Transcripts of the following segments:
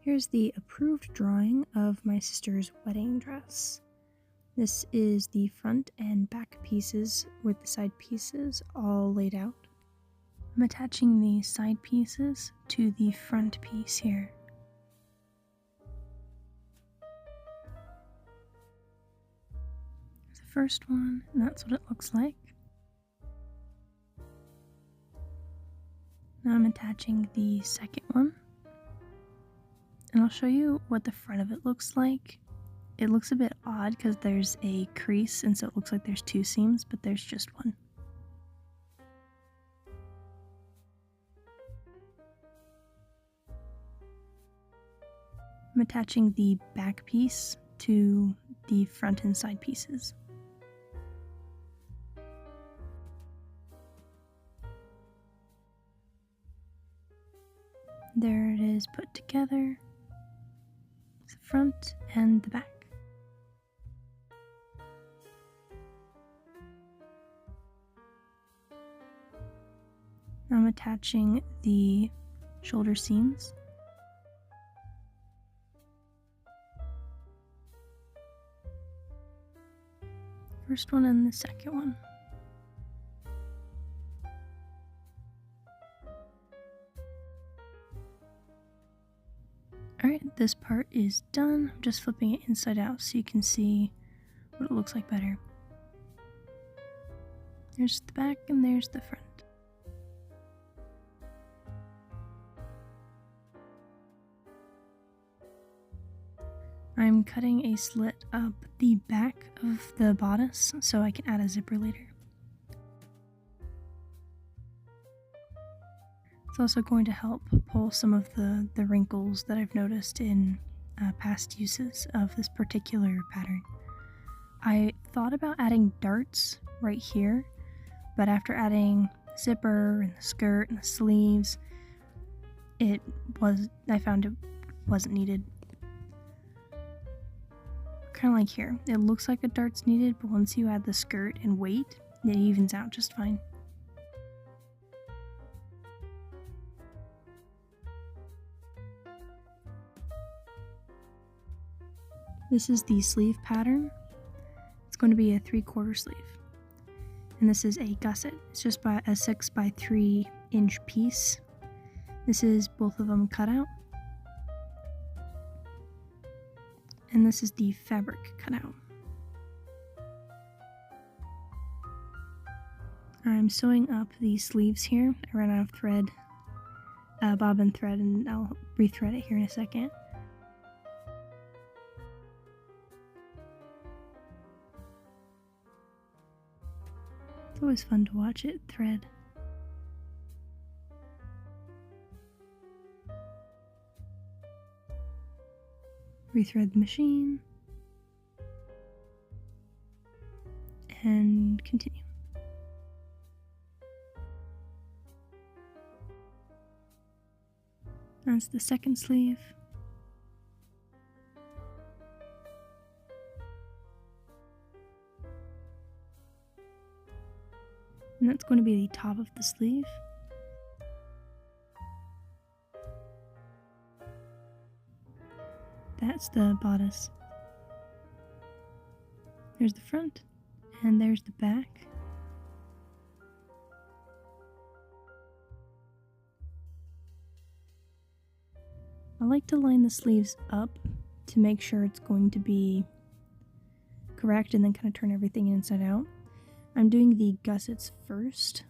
Here's the approved drawing of my sister's wedding dress. This is the front and back pieces with the side pieces all laid out. I'm attaching the side pieces to the front piece here. There's the first one, and that's what it looks like. Now I'm attaching the second one. And I'll show you what the front of it looks like. It looks a bit odd because there's a crease, and so it looks like there's two seams, but there's just one. I'm attaching the back piece to the front and side pieces. There it is put together. The front and the back. Now I'm attaching the shoulder seams. First one and the second one. Alright, this part is done. I'm just flipping it inside out so you can see what it looks like better. There's the back and there's the front. I'm cutting a slit up the back of the bodice so I can add a zipper later. It's also going to help pull some of the wrinkles that I've noticed in past uses of this particular pattern. I thought about adding darts right here, but after adding zipper and the skirt and the sleeves, I found it wasn't needed. Kind of like here, it looks like a dart's needed, but once you add the skirt and weight, it evens out just fine. This is the sleeve pattern. It's going to be a 3/4 sleeve. And this is a gusset. It's just a 6 by 3 inch piece. This is both of them cut out. And this is the fabric cutout. I'm sewing up the sleeves here. I ran out of thread, bobbin thread, and I'll rethread it here in a second. It's always fun to watch it thread. Rethread the machine and continue. That's the second sleeve. And that's going to be the top of the sleeve. That's the bodice. There's the front, and there's the back. I like to line the sleeves up to make sure it's going to be correct and then kind of turn everything inside out. I'm doing the gussets first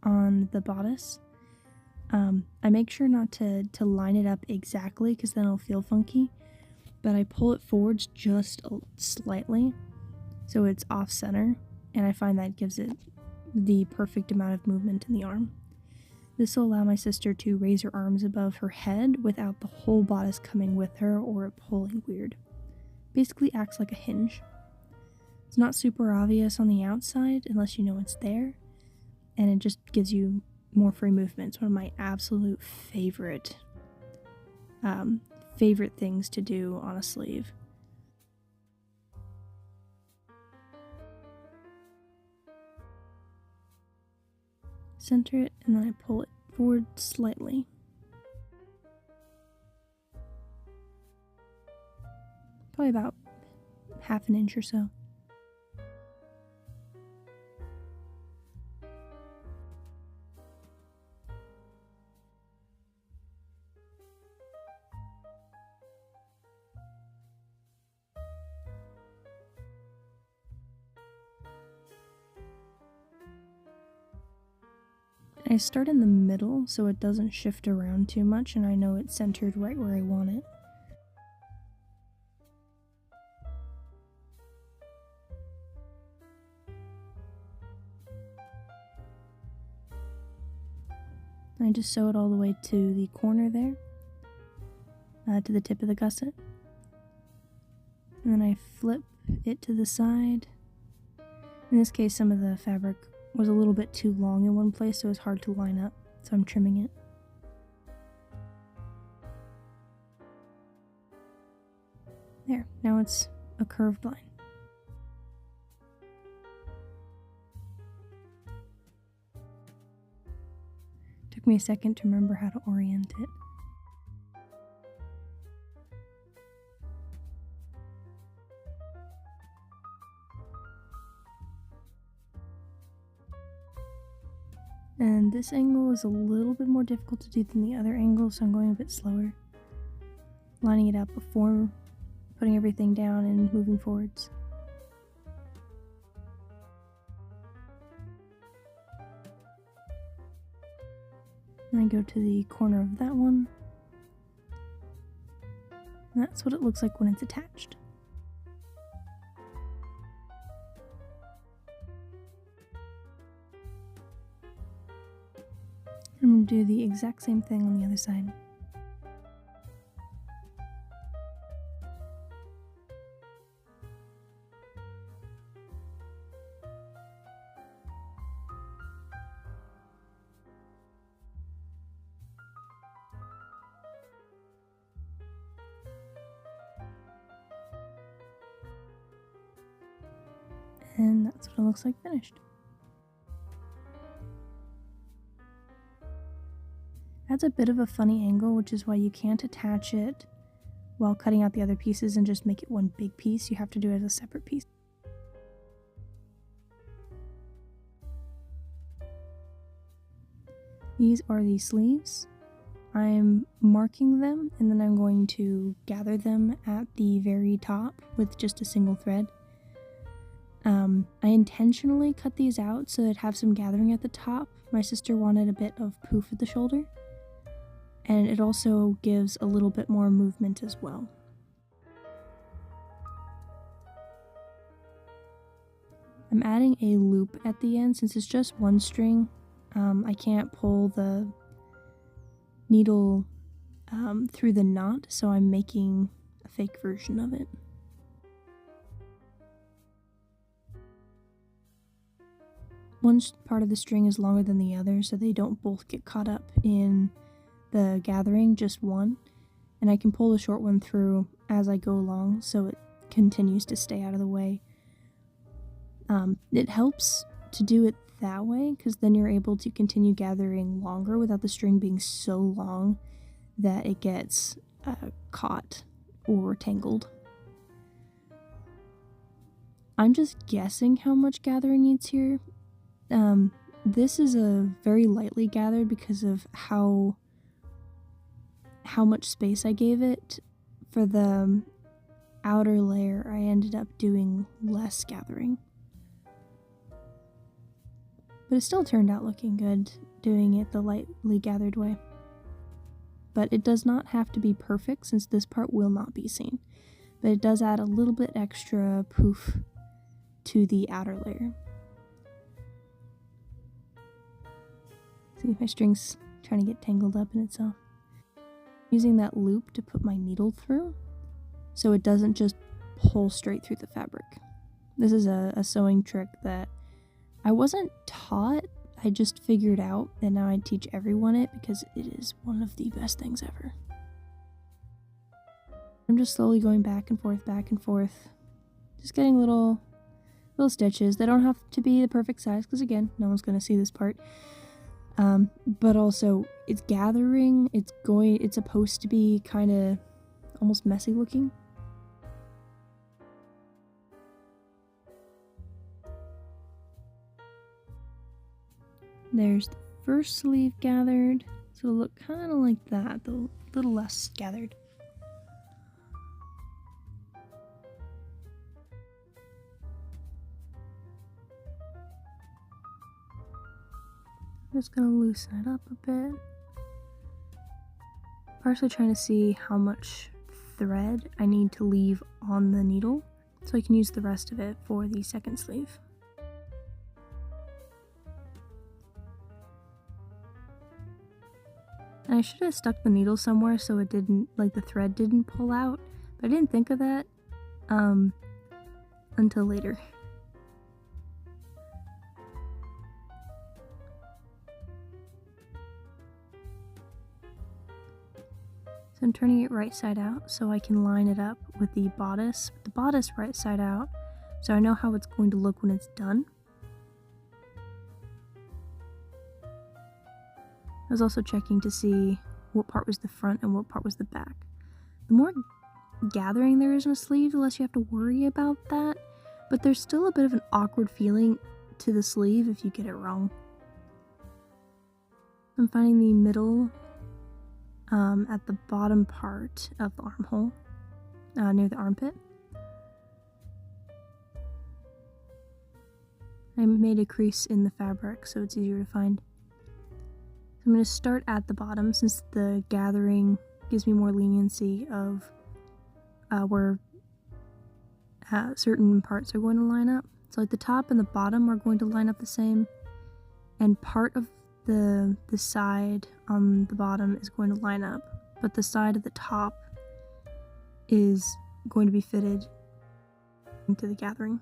on the bodice. I make sure not to line it up exactly because then it'll feel funky, but I pull it forwards just slightly so it's off center, and I find that gives it the perfect amount of movement in the arm. This will allow my sister to raise her arms above her head without the whole bodice coming with her or it pulling weird. Basically acts like a hinge. It's not super obvious on the outside unless you know it's there, and it just gives you more free movement. It's one of my absolute favorite things to do on a sleeve. Center it, and then I pull it forward slightly. Probably about half an inch or so. I start in the middle so it doesn't shift around too much and I know it's centered right where I want it. I just sew it all the way to the corner there, to the tip of the gusset. And then I flip it to the side. In this case, some of the fabric was a little bit too long in one place, so it was hard to line up, so I'm trimming it. There, now it's a curved line. Took me a second to remember how to orient it. And this angle is a little bit more difficult to do than the other angle, so I'm going a bit slower. Lining it up before putting everything down and moving forwards. And I go to the corner of that one. And that's what it looks like when it's attached. I'm going to do the exact same thing on the other side. And that's what it looks like finished. That's a bit of a funny angle, which is why you can't attach it while cutting out the other pieces and just make it one big piece. You have to do it as a separate piece. These are the sleeves. I'm marking them and then I'm going to gather them at the very top with just a single thread. I intentionally cut these out so they'd have some gathering at the top. My sister wanted a bit of poof at the shoulder, and it also gives a little bit more movement as well. I'm adding a loop at the end since it's just one string. I can't pull the needle through the knot, so I'm making a fake version of it. One part of the string is longer than the other, so they don't both get caught up in the gathering, just one. And I can pull the short one through as I go along, so it continues to stay out of the way. It helps to do it that way, because then you're able to continue gathering longer without the string being so long that it gets caught or tangled. I'm just guessing how much gathering needs here. This is a very lightly gathered because of how much space I gave it. For the outer layer, I ended up doing less gathering. But it still turned out looking good, doing it the lightly gathered way. But it does not have to be perfect since this part will not be seen. But it does add a little bit extra poof to the outer layer. See, my string's trying to get tangled up in itself. Using that loop to put my needle through so it doesn't just pull straight through the fabric. This is a sewing trick that I wasn't taught, I just figured out, and now I teach everyone it because it is one of the best things ever. I'm just slowly going back and forth, just getting little stitches. They don't have to be the perfect size because again, no one's going to see this part. But also it's gathering, it's supposed to be kind of almost messy looking. There's the first sleeve gathered, so it'll look kind of like that, though a little less gathered. I'm just gonna loosen it up a bit. Partially trying to see how much thread I need to leave on the needle so I can use the rest of it for the second sleeve. And I should have stuck the needle somewhere so it didn't, like the thread didn't pull out, but I didn't think of that until later. So I'm turning it right side out so I can line it up with the bodice right side out, so I know how it's going to look when it's done. I was also checking to see what part was the front and what part was the back. The more gathering there is in a sleeve, the less you have to worry about that, but there's still a bit of an awkward feeling to the sleeve if you get it wrong. I'm finding the middle at the bottom part of the armhole, near the armpit. I made a crease in the fabric so it's easier to find. I'm going to start at the bottom since the gathering gives me more leniency of where certain parts are going to line up. So like the top and the bottom are going to line up the same, and part of the side on the bottom is going to line up, but the side of the top is going to be fitted into the gathering.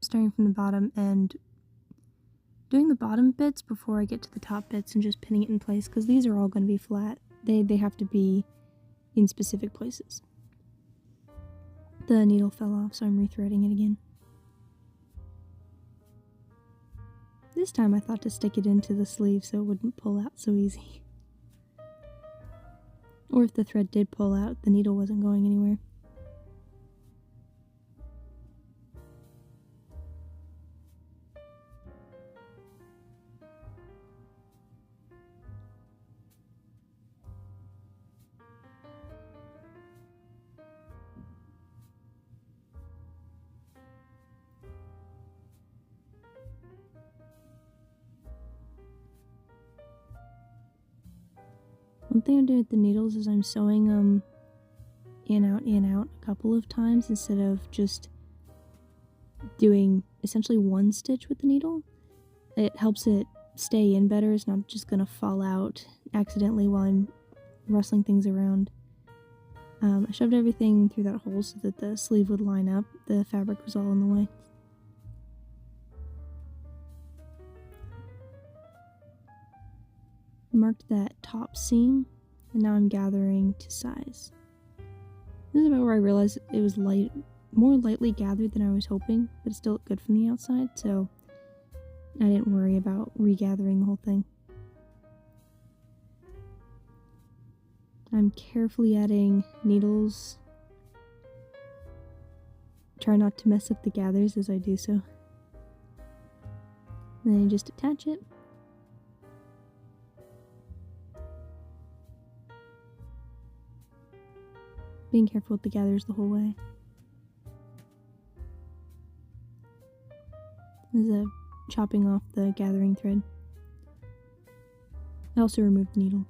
Starting from the bottom and doing the bottom bits before I get to the top bits and just pinning it in place, because these are all going to be flat. They have to be in specific places. The needle fell off, so I'm rethreading it again. This time I thought to stick it into the sleeve so it wouldn't pull out so easy. Or if the thread did pull out, the needle wasn't going anywhere. One thing I'm doing with the needles is I'm sewing them in, out a couple of times instead of just doing essentially one stitch with the needle. It helps it stay in better. It's not just gonna fall out accidentally while I'm rustling things around. I shoved everything through that hole so that the sleeve would line up. The fabric was all in the way. Marked that top seam, and now I'm gathering to size. This is about where I realized it was more lightly gathered than I was hoping, but it still looked good from the outside, so I didn't worry about regathering the whole thing. I'm carefully adding needles. Try not to mess up the gathers as I do so. And then you just attach it. Being careful with the gathers the whole way. There's a chopping off the gathering thread. I also removed the needle.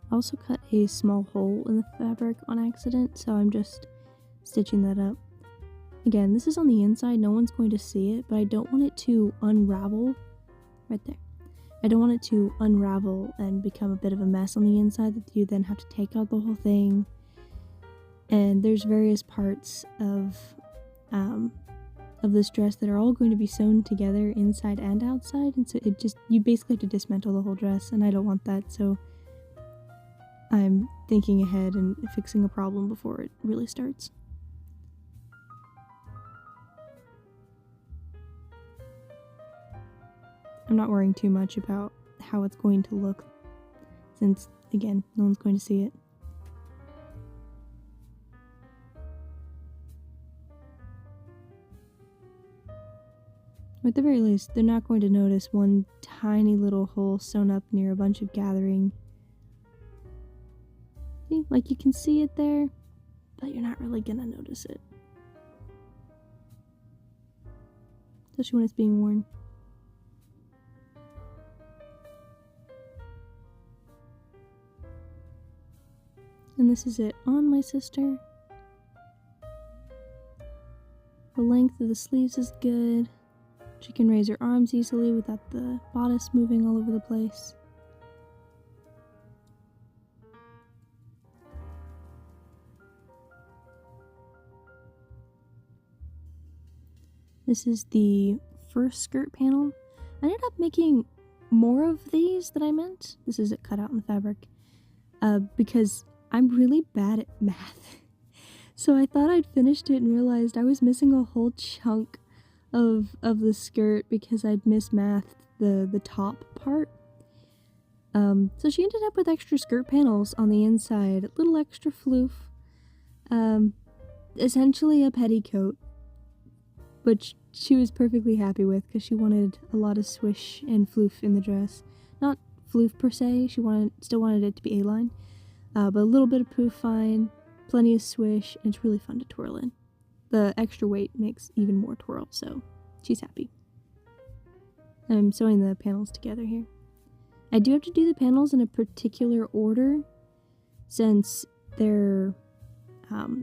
I also cut a small hole in the fabric on accident, so I'm just stitching that up. Again, this is on the inside, no one's going to see it, but I don't want it to unravel right there. I don't want it to unravel and become a bit of a mess on the inside that you then have to take out the whole thing. And there's various parts of of this dress that are all going to be sewn together inside and outside, and so you basically have to dismantle the whole dress, and I don't want that, so I'm thinking ahead and fixing a problem before it really starts. I'm not worrying too much about how it's going to look, since, again, no one's going to see it. Or at the very least, they're not going to notice one tiny little hole sewn up near a bunch of gathering. See, like you can see it there, but you're not really gonna notice it. Especially when it's being worn. And this is it on my sister. The length of the sleeves is good. She can raise her arms easily without the bodice moving all over the place. This is the first skirt panel. I ended up making more of these than I meant. This is it cut out in the fabric. Because I'm really bad at math. So I thought I'd finished it and realized I was missing a whole chunk of the skirt because I'd mismathed the top part. So she ended up with extra skirt panels on the inside, a little extra floof. Essentially a petticoat, which she was perfectly happy with because she wanted a lot of swish and floof in the dress. Not floof per se, she still wanted it to be A-line, but a little bit of poof fine, plenty of swish, and it's really fun to twirl in. The extra weight makes even more twirl, so she's happy. I'm sewing the panels together here. I do have to do the panels in a particular order since they're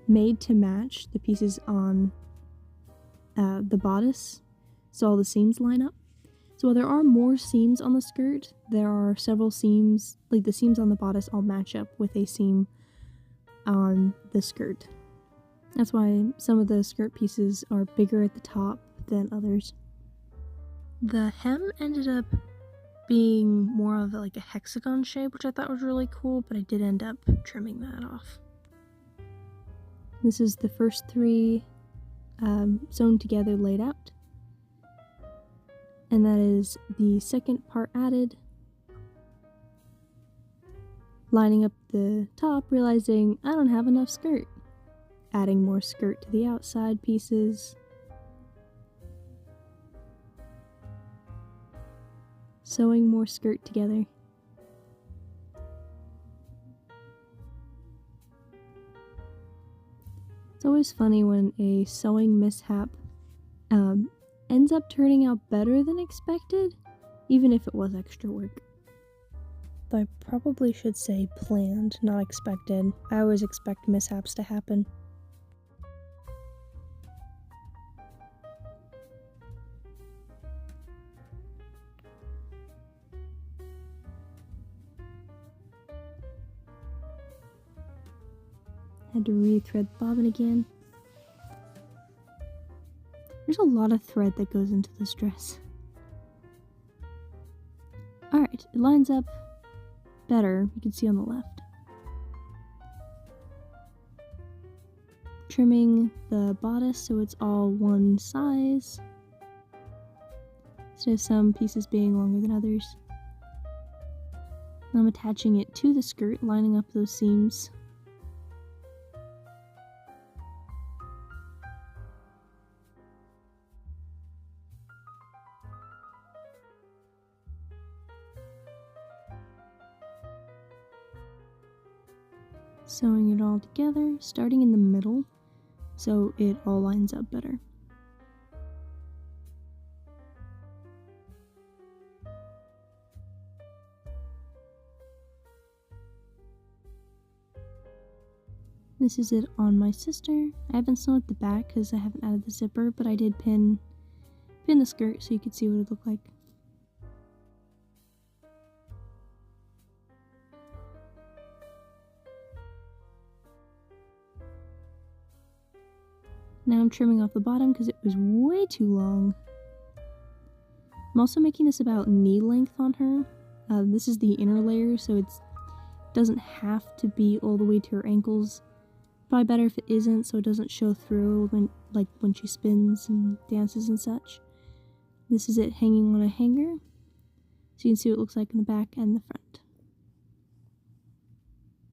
made to match the pieces on the bodice, so all the seams line up. So while there are more seams on the skirt, there are several seams, like the seams on the bodice all match up with a seam on the skirt. That's why some of the skirt pieces are bigger at the top than others. The hem ended up being more of like a hexagon shape, which I thought was really cool, but I did end up trimming that off. This is the first three sewn together laid out. And that is the second part added. Lining up the top, realizing I don't have enough skirt. Adding more skirt to the outside pieces. Sewing more skirt together. It's always funny when a sewing mishap ends up turning out better than expected, even if it was extra work. Though I probably should say planned, not expected. I always expect mishaps to happen. Had to re-thread the bobbin again. There's a lot of thread that goes into this dress. Alright, it lines up better, you can see on the left. Trimming the bodice so it's all one size, instead of some pieces being longer than others. I'm attaching it to the skirt, lining up those seams. Sewing it all together, starting in the middle, so it all lines up better. This is it on my sister. I haven't sewn at the back because I haven't added the zipper, but I did pin the skirt so you could see what it looked like. Now I'm trimming off the bottom because it was way too long. I'm also making this about knee length on her. This is the inner layer, so it doesn't have to be all the way to her ankles. Probably better if it isn't, so it doesn't show through when she spins and dances and such. This is it hanging on a hanger, so you can see what it looks like in the back and the front.